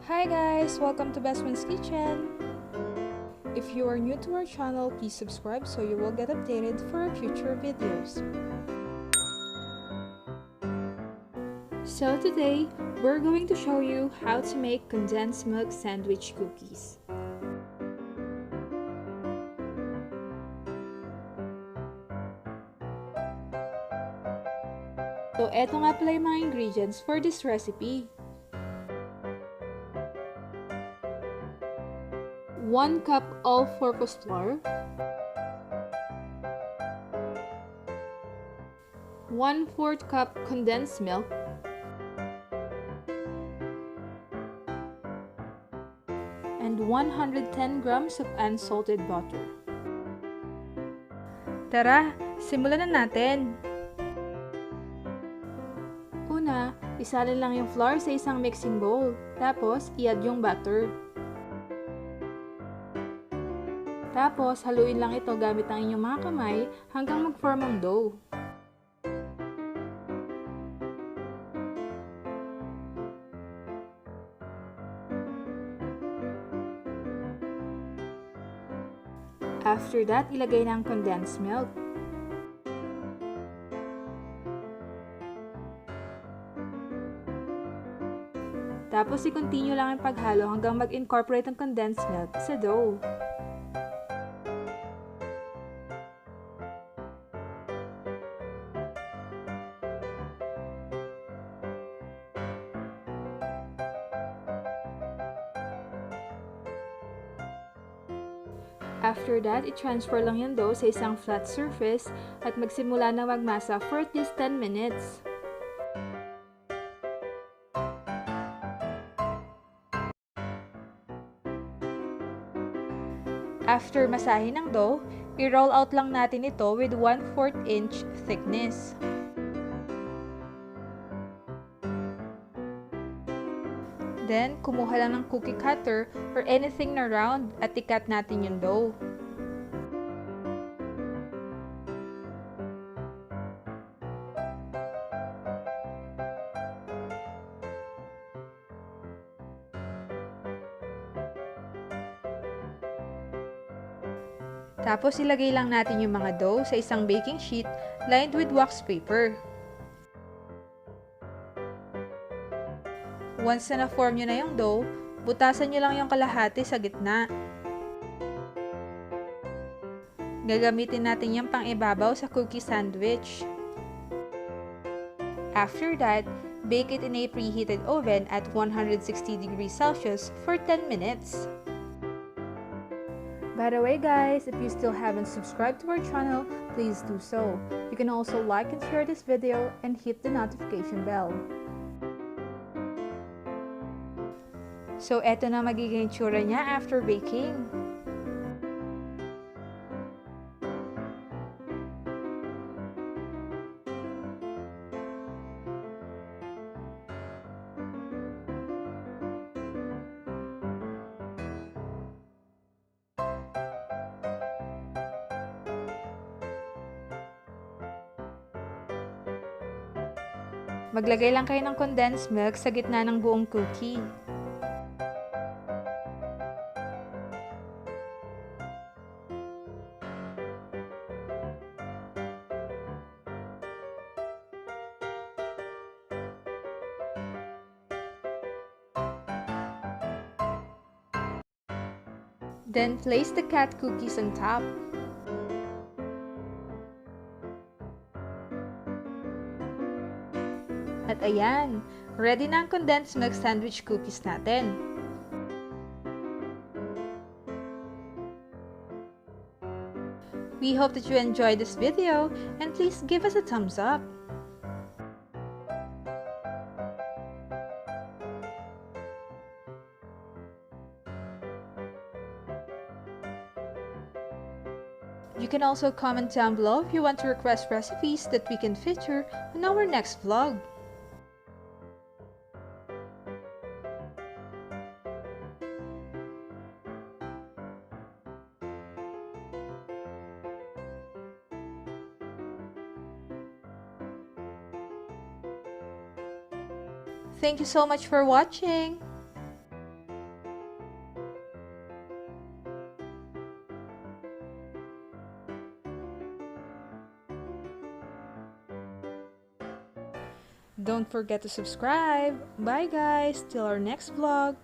Hi guys! Welcome to Best Friend's Kitchen! If you are new to our channel, please subscribe so you will get updated for our future videos. So today, we're going to show you how to make condensed milk sandwich cookies. So eto nga pala yung mga ingredients for this recipe. 1 cup all-purpose flour, 1/4 cup condensed milk, and 110 grams of unsalted butter. Tara, simulan na natin! Una, isalin lang yung flour sa isang mixing bowl, tapos i-add yung butter. Tapos, haluin lang ito gamit ang inyong mga kamay hanggang mag-form ang dough. After that, ilagay na ang condensed milk. Tapos, i-continue lang ang paghalo hanggang mag-incorporate ang condensed milk sa dough. After that, i-transfer lang yung dough sa isang flat surface at magsimula na magmasa for at least 10 minutes. After masahin ng dough, i-roll out lang natin ito with 1/4 inch thickness. Then, kumuha lang ng cookie cutter or anything na round at i-cut natin yung dough. Tapos, ilagay lang natin yung mga dough sa isang baking sheet lined with wax paper. Once na na-form nyo na yung dough, butasan nyo lang yung kalahati sa gitna. Gagamitin natin yung pang-ibabaw sa cookie sandwich. After that, bake it in a preheated oven at 160 degrees Celsius for 10 minutes. By the way guys, if you still haven't subscribed to our channel, please do so. You can also like and share this video and hit the notification bell. So, eto na magiging itsura niya after baking. Maglagay lang kayo ng condensed milk sa gitna ng buong cookie. Then, place the cat cookies on top. At ayan, ready na ang condensed milk sandwich cookies natin. We hope that you enjoyed this video and please give us a thumbs up. You can also comment down below if you want to request recipes that we can feature on our next vlog. Thank you so much for watching! Don't forget to subscribe. Bye guys, till our next vlog.